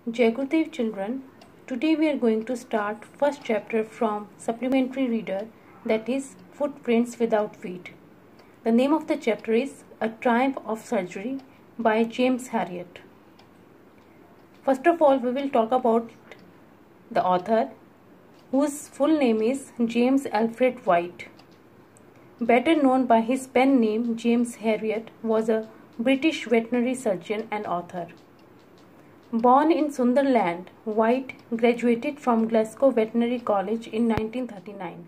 Jai Gurudev children, today we are going to start first chapter from supplementary reader, that is Footprints Without Feet. The name of the chapter is A Triumph of Surgery by James Herriot. First of all, we will talk about the author, whose full name is James Alfred White. Better known by his pen name James Herriot, was a British veterinary surgeon and author. Born in Sunderland, White graduated from Glasgow Veterinary College in 1939,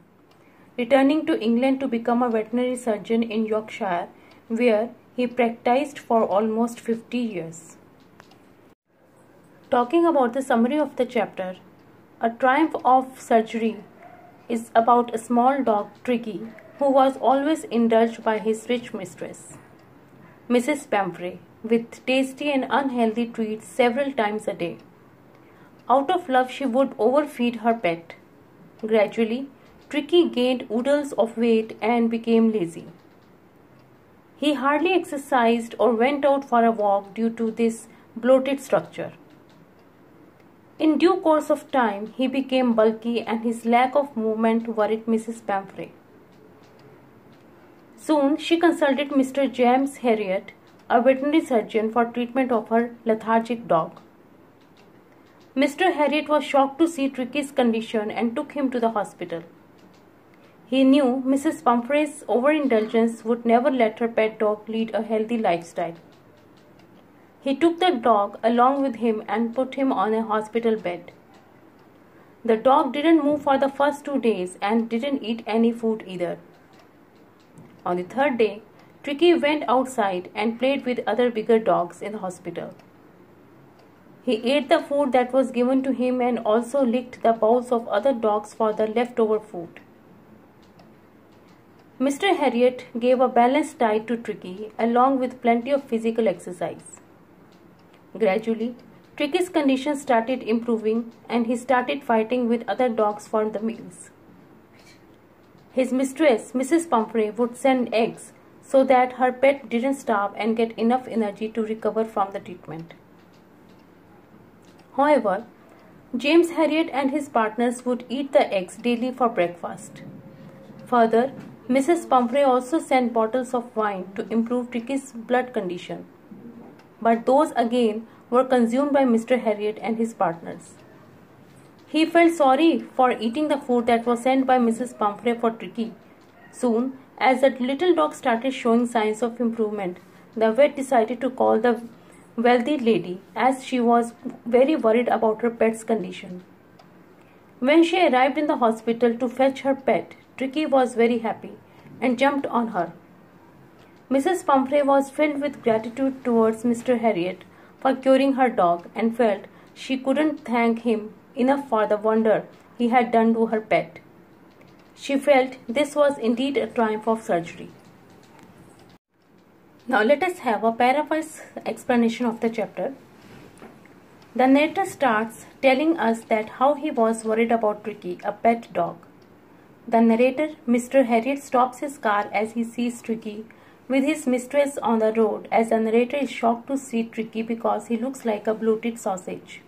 returning to England to become a veterinary surgeon in Yorkshire, where he practiced for almost 50 years. Talking about the summary of the chapter, A Triumph of Surgery is about a small dog, Tricky, who was always indulged by his rich mistress, Mrs. Pamphray, with tasty and unhealthy treats several times a day. Out of love, she would overfeed her pet. Gradually, Tricky gained oodles of weight and became lazy. He hardly exercised or went out for a walk due to this bloated structure. In due course of time, he became bulky and his lack of movement worried Mrs. Pamphray. Soon, she consulted Mr. James Herriot, a veterinary surgeon, for treatment of her lethargic dog. Mr. Herriot was shocked to see Tricky's condition and took him to the hospital. He knew Mrs. Pamphry's overindulgence would never let her pet dog lead a healthy lifestyle. He took the dog along with him and put him on a hospital bed. The dog didn't move for the first 2 days and didn't eat any food either. On the third day, Tricky went outside and played with other bigger dogs in the hospital. He ate the food that was given to him and also licked the bowls of other dogs for the leftover food. Mr. Herriot gave a balanced diet to Tricky along with plenty of physical exercise. Gradually, Tricky's condition started improving and he started fighting with other dogs for the meals. His mistress, Mrs. Pamphray, would send eggs so that her pet didn't starve and get enough energy to recover from the treatment. However, James Herriot and his partners would eat the eggs daily for breakfast. Further, Mrs. Pamphray also sent bottles of wine to improve Tricky's blood condition. But those again were consumed by Mr. Herriot and his partners. He felt sorry for eating the food that was sent by Mrs. Pamphray for Tricky. Soon, as the little dog started showing signs of improvement, the vet decided to call the wealthy lady, as she was very worried about her pet's condition. When she arrived in the hospital to fetch her pet, Tricky was very happy and jumped on her. Mrs. Pamphray was filled with gratitude towards Mr. Herriot for curing her dog and felt she couldn't thank him enough for the wonder he had done to her pet. She felt this was indeed a triumph of surgery. Now let us have a paraphrase explanation of the chapter. The narrator starts telling us that how he was worried about Tricky, a pet dog. The narrator, Mr. Herriot, stops his car as he sees Tricky with his mistress on the road, as the narrator is shocked to see Tricky because he looks like a bloated sausage.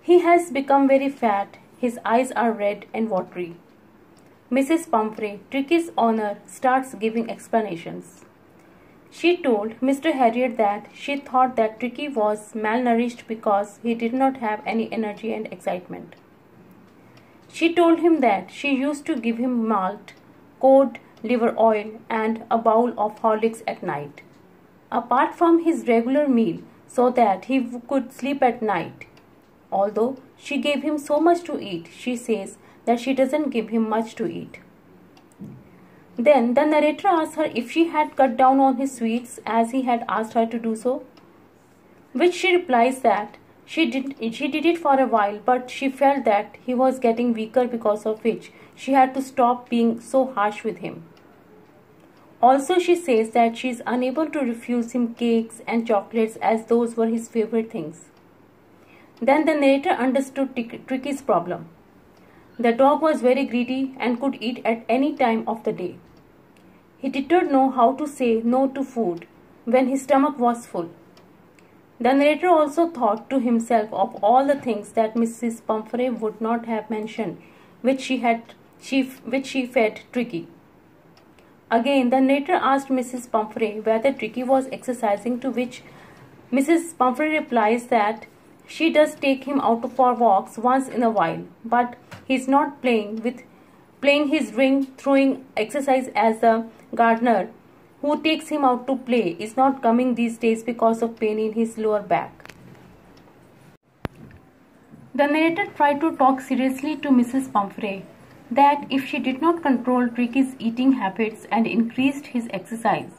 He has become very fat, his eyes are red and watery. Mrs. Pamphray, Tricky's owner, starts giving explanations. She told Mr. Herriot that she thought that Tricky was malnourished because he did not have any energy and excitement. She told him that she used to give him malt, cod liver oil, and a bowl of Horlicks at night, apart from his regular meal, so that he could sleep at night. Although she gave him so much to eat, she says that she doesn't give him much to eat. Then the narrator asks her if she had cut down on his sweets as he had asked her to do so, which she replies that she did it for a while, but she felt that he was getting weaker, because of which she had to stop being so harsh with him. Also, she says that she is unable to refuse him cakes and chocolates, as those were his favorite things. Then the narrator understood Tricky's problem. The dog was very greedy and could eat at any time of the day. He did not know how to say no to food when his stomach was full. The narrator also thought to himself of all the things that Mrs. Pumphrey would not have mentioned, which she fed Tricky. Again, the narrator asked Mrs. Pumphrey whether Tricky was exercising, to which Mrs. Pumphrey replies that she does take him out for walks once in a while, but he's not playing his ring throwing exercise as the gardener who takes him out to play is not coming these days because of pain in his lower back. The narrator tried to talk seriously to Mrs. Pumphrey that if she did not control Tricky's eating habits and increased his exercise,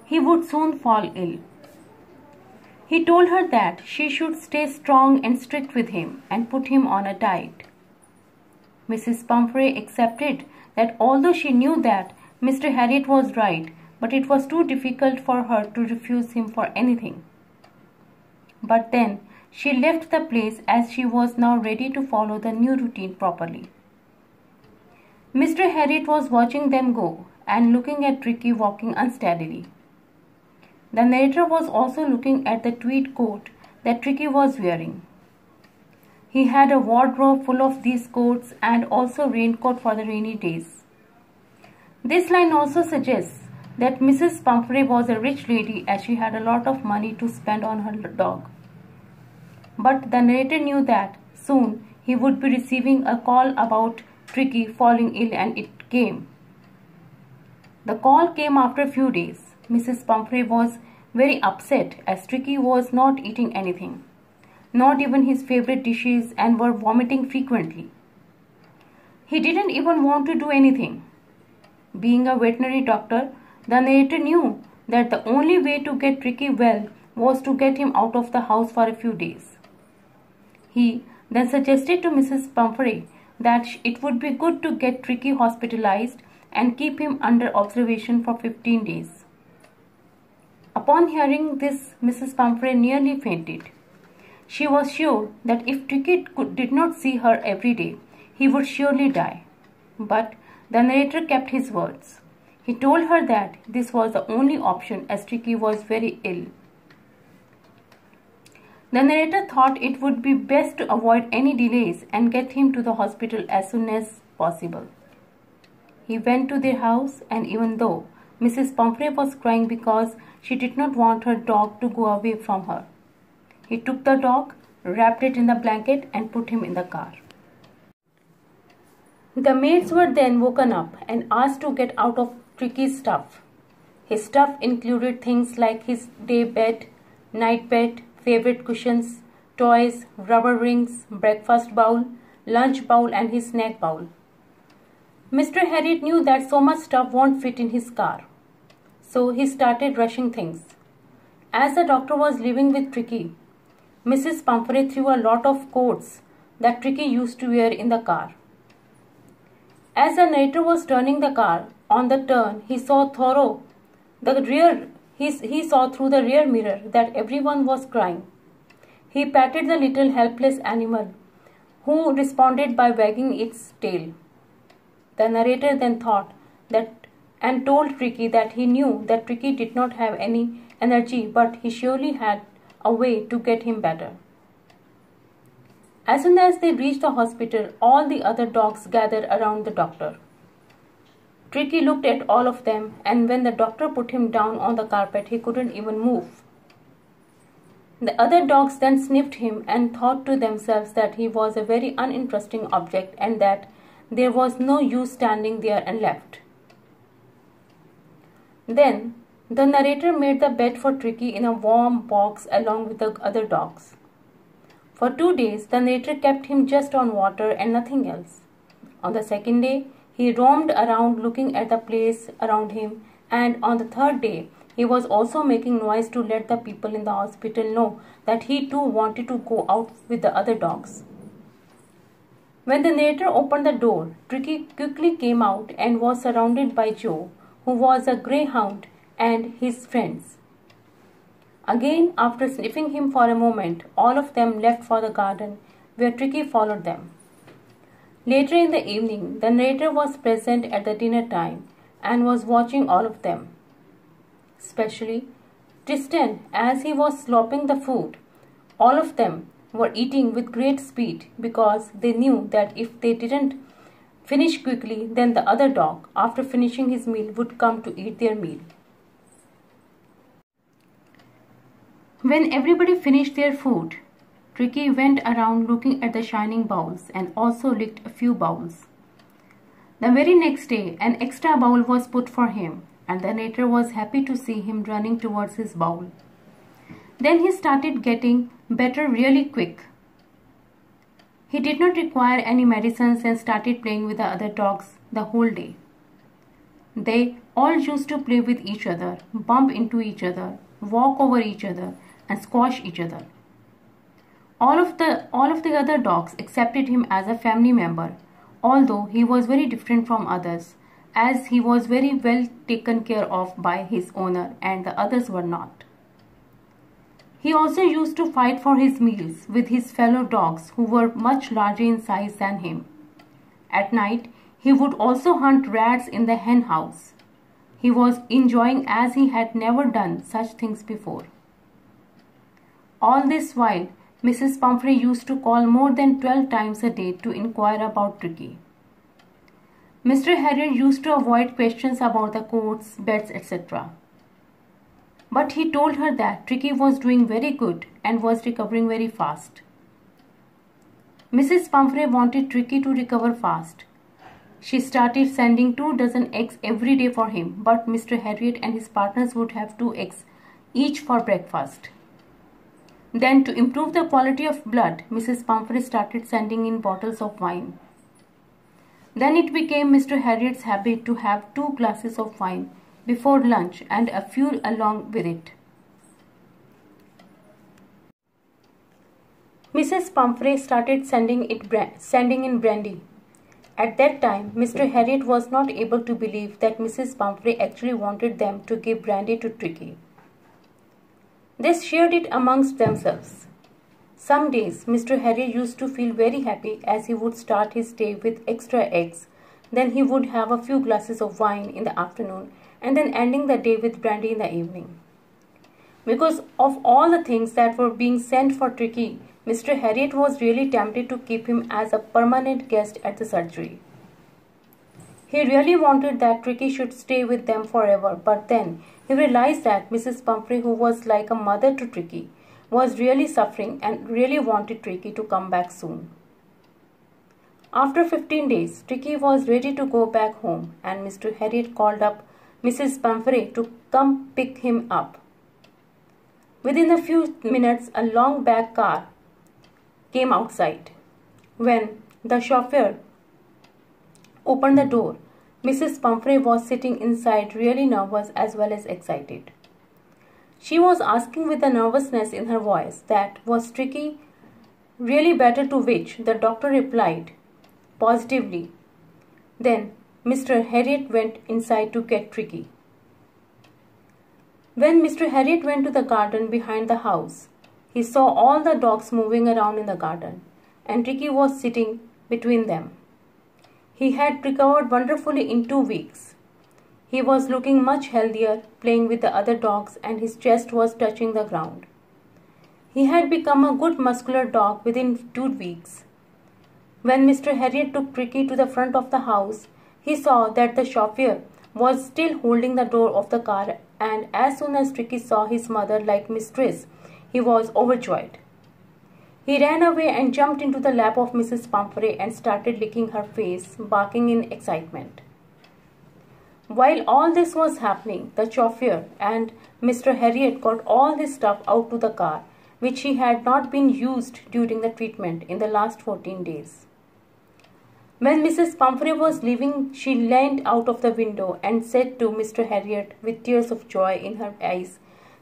he would soon fall ill. He told her that she should stay strong and strict with him and put him on a diet. Mrs. Pumphrey accepted that, although she knew that Mr. Harriot was right, but it was too difficult for her to refuse him for anything. But then she left the place, as she was now ready to follow the new routine properly. Mr. Harriot was watching them go and looking at Tricky walking unsteadily. The narrator was also looking at the tweed coat that Tricky was wearing. He had a wardrobe full of these coats and also raincoat for the rainy days. This line also suggests that Mrs. Pumphrey was a rich lady, as she had a lot of money to spend on her dog. But the narrator knew that soon he would be receiving a call about Tricky falling ill, and it came. The call came after a few days. Mrs. Pumphrey was very upset, as Tricky was not eating anything, not even his favorite dishes, and were vomiting frequently. He didn't even want to do anything. Being a veterinary doctor, the narrator knew that the only way to get Tricky well was to get him out of the house for a few days. He then suggested to Mrs. Pumphrey that it would be good to get Tricky hospitalized and keep him under observation for 15 days. Upon hearing this, Mrs. Pumphrey nearly fainted. She was sure that if Tricky did not see her every day, he would surely die. But the narrator kept his words. He told her that this was the only option, as Tricky was very ill. The narrator thought it would be best to avoid any delays and get him to the hospital as soon as possible. He went to their house, and even though Mrs. Pumphrey was crying because she did not want her dog to go away from her, he took the dog, wrapped it in the blanket, and put him in the car. The maids were then woken up and asked to get out of Tricky's stuff. His stuff included things like his day bed, night bed, favorite cushions, toys, rubber rings, breakfast bowl, lunch bowl, and his snack bowl. Mr. Harriot knew that so much stuff won't fit in his car, so he started rushing things. As the doctor was leaving with Tricky, Mrs. Pumphrey threw a lot of coats that Tricky used to wear in the car. As the narrator was turning the car, on the turn he saw through the rear mirror that everyone was crying. He patted the little helpless animal, who responded by wagging its tail. The narrator then thought that and told Tricky that he knew that Tricky did not have any energy, but he surely had a way to get him better. As soon as they reached the hospital, all the other dogs gathered around the doctor. Tricky looked at all of them, and when the doctor put him down on the carpet, he couldn't even move. The other dogs then sniffed him and thought to themselves that he was a very uninteresting object and that there was no use standing there and left. Then the narrator made the bed for Tricky in a warm box along with the other dogs. For 2 days, the narrator kept him just on water and nothing else. On the second day, he roamed around looking at the place around him, and on the third day, he was also making noise to let the people in the hospital know that he too wanted to go out with the other dogs. When the narrator opened the door, Tricky quickly came out and was surrounded by Joe, who was a greyhound, and his friends. Again, after sniffing him for a moment, all of them left for the garden, where Tricky followed them. Later in the evening, the narrator was present at the dinner time and was watching all of them, especially Tristan, as he was slopping the food All of them were eating with great speed because they knew that if they didn't finish quickly, then the other dog, after finishing his meal, would come to eat their meal. When everybody finished their food, Tricky went around looking at the shining bowls and also licked a few bowls. The very next day, an extra bowl was put for him, and the narrator was happy to see him running towards his bowl. Then he started getting better really quick. He did not require any medicines and started playing with the other dogs the whole day. They all used to play with each other, bump into each other, walk over each other, and squash each other. All of the other dogs accepted him as a family member, although he was very different from others, as he was very well taken care of by his owner and the others were not. He also used to fight for his meals with his fellow dogs who were much larger in size than him. At night, he would also hunt rats in the hen house. He was enjoying as he had never done such things before. All this while, Mrs. Pumphrey used to call more than 12 times a day to inquire about Tricky. Mr. Harriet used to avoid questions about the coats, beds, etc. But he told her that Tricky was doing very good and was recovering very fast. Mrs. Pumphrey wanted Tricky to recover fast. She started sending 24 eggs every day for him, but Mr. Harriet and his partners would have 2 eggs each for breakfast. Then, to improve the quality of blood, Mrs. Pumphrey started sending in bottles of wine. Then it became Mr. Harriet's habit to have 2 glasses of wine before lunch and a few along with it. Mrs. Pumphrey started sending in brandy. At that time, Mr. Harriet was not able to believe that Mrs. Pumphrey actually wanted them to give brandy to Tricky. They shared it amongst themselves. Some days, Mr. Harriet used to feel very happy as he would start his day with extra eggs. Then he would have a few glasses of wine in the afternoon and then ending the day with brandy in the evening. Because of all the things that were being sent for Tricky, Mr. Harriet was really tempted to keep him as a permanent guest at the surgery. He really wanted that Tricky should stay with them forever, but then he realized that Mrs. Pumphrey, who was like a mother to Tricky, was really suffering and really wanted Tricky to come back soon. After 15 days, Tricky was ready to go back home and Mr. Harriet called up Mrs. Pumphrey to come pick him up. Within a few minutes, a long back car came outside. When the chauffeur opened the door, Mrs. Pumphrey was sitting inside really nervous as well as excited. She was asking with a nervousness in her voice that was Tricky really better, to which the doctor replied positively. Then Mr. Harriet went inside to get Tricky. When Mr. Harriet went to the garden behind the house, he saw all the dogs moving around in the garden and Tricky was sitting between them. He had recovered wonderfully in 2 weeks. He was looking much healthier, playing with the other dogs, and his chest was touching the ground. He had become a good muscular dog within 2 weeks. When Mr. Harriet took Tricky to the front of the house, he saw that the chauffeur was still holding the door of the car, and as soon as Tricky saw his mother like mistress, he was overjoyed. He ran away and jumped into the lap of Mrs. Pumphrey and started licking her face, barking in excitement. While all this was happening, the chauffeur and Mr. Harriet got all his stuff out to the car, which he had not been used during the treatment in the last 14 days. When Mrs. Pumphrey was leaving, she leaned out of the window and said to Mr. Harriet with tears of joy in her eyes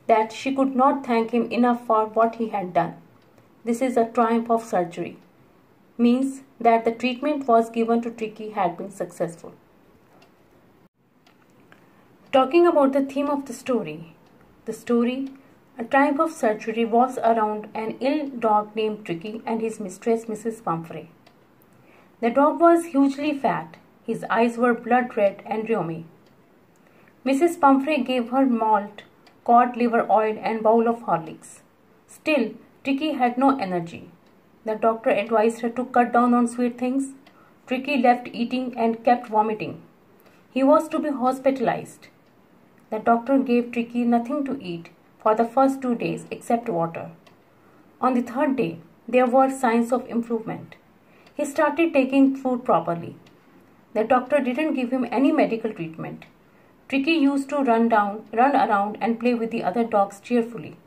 that she could not thank him enough for what he had done. This is a triumph of surgery. Means that the treatment was given to Tricky had been successful. Talking about the theme of the story, A Triumph of Surgery, revolves around an ill dog named Tricky and his mistress, Mrs. Pumphrey. The dog was hugely fat. His eyes were blood red and rheumy. Mrs. Pumphrey gave her malt, cod liver oil and bowl of Horlicks. Still, Tricky had no energy. The doctor advised her to cut down on sweet things. Tricky left eating and kept vomiting. He was to be hospitalized. The doctor gave Tricky nothing to eat for the first 2 days except water. On the third day, there were signs of improvement. He started taking food properly. The doctor didn't give him any medical treatment. Tricky used to run around and play with the other dogs cheerfully.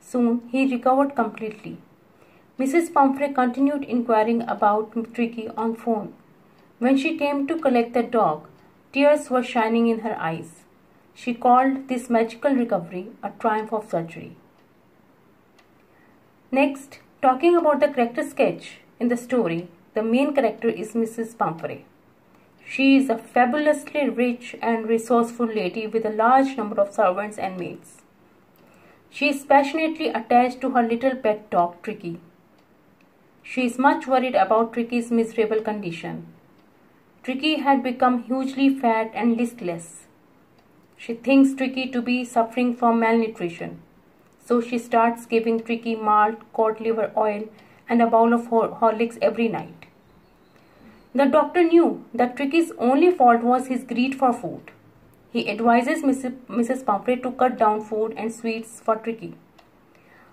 Soon, he recovered completely. Mrs. Pumphrey continued inquiring about Tricky on phone. When she came to collect the dog, tears were shining in her eyes. She called this magical recovery a triumph of surgery. Next, talking about the character sketch in the story, the main character is Mrs. Pumphrey. She is a fabulously rich and resourceful lady with a large number of servants and maids. She is passionately attached to her little pet dog, Tricky. She is much worried about Tricky's miserable condition. Tricky had become hugely fat and listless. She thinks Tricky to be suffering from malnutrition. So she starts giving Tricky malt, cod liver oil and a bowl of Horlicks every night. The doctor knew that Tricky's only fault was his greed for food. He advises Mrs. Pumphrey to cut down food and sweets for Tricky.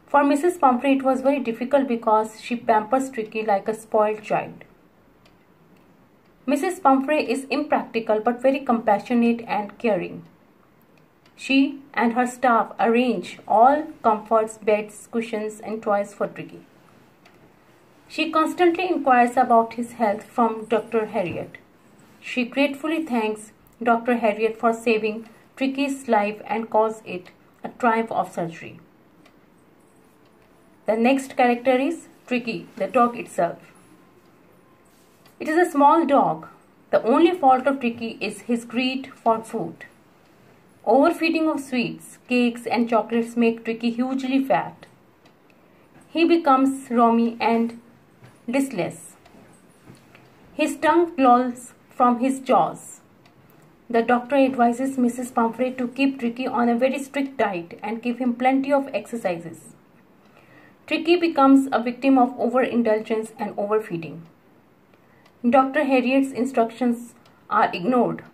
For Mrs. Pumphrey it was very difficult because she pampers Tricky like a spoiled child. Mrs. Pumphrey is impractical but very compassionate and caring. She and her staff arrange all comforts, beds, cushions and toys for Tricky. She constantly inquires about his health from Dr. Harriet. She gratefully thanks Dr. Harriet for saving Tricky's life and calls it a triumph of surgery. The next character is Tricky, the dog itself. It is a small dog. The only fault of Tricky is his greed for food. Overfeeding of sweets, cakes and chocolates make Tricky hugely fat. He becomes rheumy and listless. His tongue lolls from his jaws. The doctor advises Mrs. Pumphrey to keep Tricky on a very strict diet and give him plenty of exercises. Tricky becomes a victim of overindulgence and overfeeding. Dr. Harriet's instructions are ignored.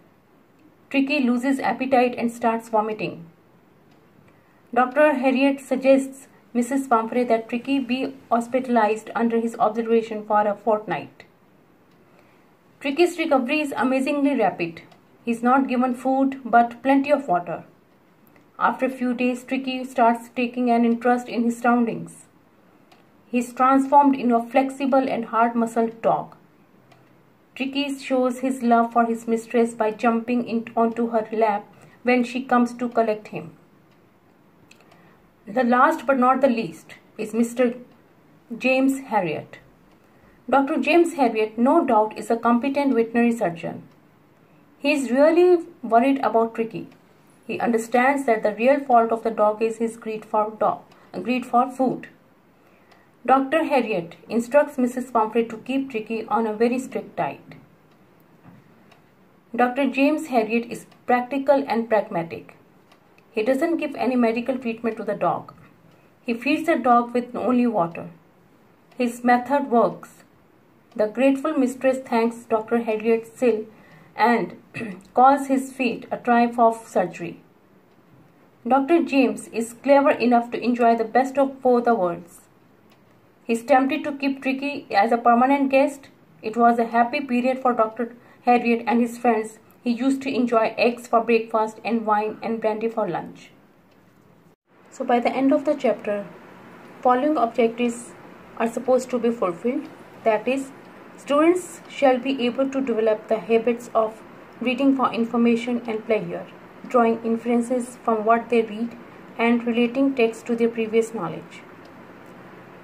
Tricky loses appetite and starts vomiting. Dr. Harriet suggests Mrs. Pumphrey that Tricky be hospitalized under his observation for a fortnight. Tricky's recovery is amazingly rapid. He is not given food but plenty of water. After a few days, Tricky starts taking an interest in his surroundings. He is transformed into a flexible and hard-muscled dog. Tricky shows his love for his mistress by jumping onto her lap when she comes to collect him. The last but not the least is Mr. James Harriet. Dr. James Harriet, no doubt, is a competent veterinary surgeon. He is really worried about Tricky. He understands that the real fault of the dog is his greed for food. Dr. Harriet instructs Mrs. Pumphrey to keep Tricky on a very strict diet. Dr. James Harriet is practical and pragmatic. He doesn't give any medical treatment to the dog. He feeds the dog with only water. His method works. The grateful mistress thanks Dr. Harriet still and calls his feat a triumph of surgery. Dr. James is clever enough to enjoy the best of both the worlds. He is tempted to keep Tricky as a permanent guest. It was a happy period for Dr. Harriet and his friends. He used to enjoy eggs for breakfast and wine and brandy for lunch. So by the end of the chapter, following objectives are supposed to be fulfilled. That is, students shall be able to develop the habits of reading for information and pleasure, drawing inferences from what they read and relating text to their previous knowledge.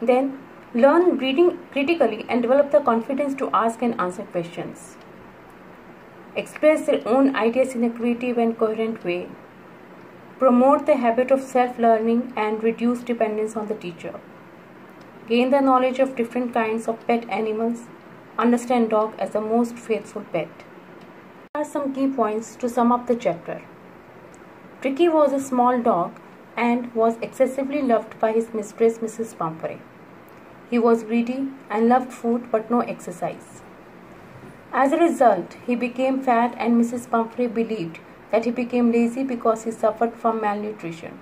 Then, learn reading critically and develop the confidence to ask and answer questions. Express their own ideas in a creative and coherent way. Promote the habit of self-learning and reduce dependence on the teacher. Gain the knowledge of different kinds of pet animals. Understand dog as the most faithful pet. Here are some key points to sum up the chapter. Tricky was a small dog and was excessively loved by his mistress, Mrs. Pumphrey. He was greedy and loved food but no exercise. As a result, he became fat, and Mrs. Pumphrey believed that he became lazy because he suffered from malnutrition.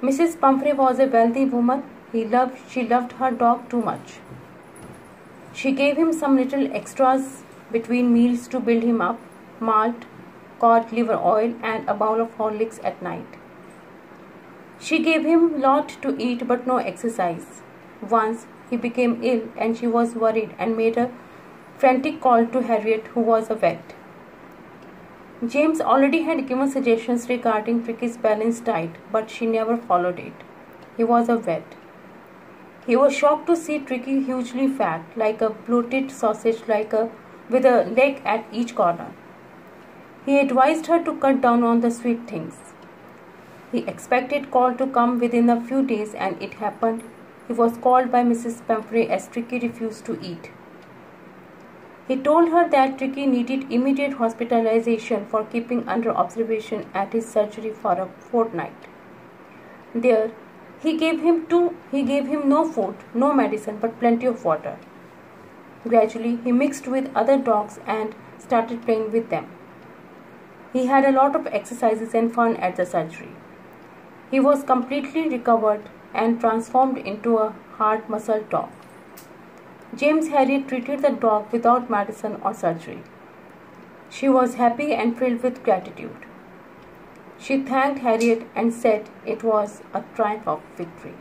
Mrs. Pumphrey was a wealthy woman. She loved her dog too much. She gave him some little extras between meals to build him up: malt, cod liver oil, and a bowl of Horlicks at night. She gave him lot to eat but no exercise. Once he became ill and she was worried and made a frantic call to Harriet, who was a vet. James already had given suggestions regarding Tricky's balanced diet, but she never followed it. He was a vet. He was shocked to see Tricky hugely fat, like a bloated sausage, with a leg at each corner. He advised her to cut down on the sweet things. He expected call to come within a few days, and it happened. He was called by Mrs. Pumphrey as Tricky refused to eat. He told her that Tricky needed immediate hospitalization for keeping under observation at his surgery for a fortnight. There, he gave him no food, no medicine, but plenty of water. Gradually, he mixed with other dogs and started playing with them. He had a lot of exercises and fun at the surgery. He was completely recovered and transformed into a hard-muscled dog. James Harriet treated the dog without medicine or surgery. She was happy and filled with gratitude. She thanked Harriet and said it was a triumph of victory.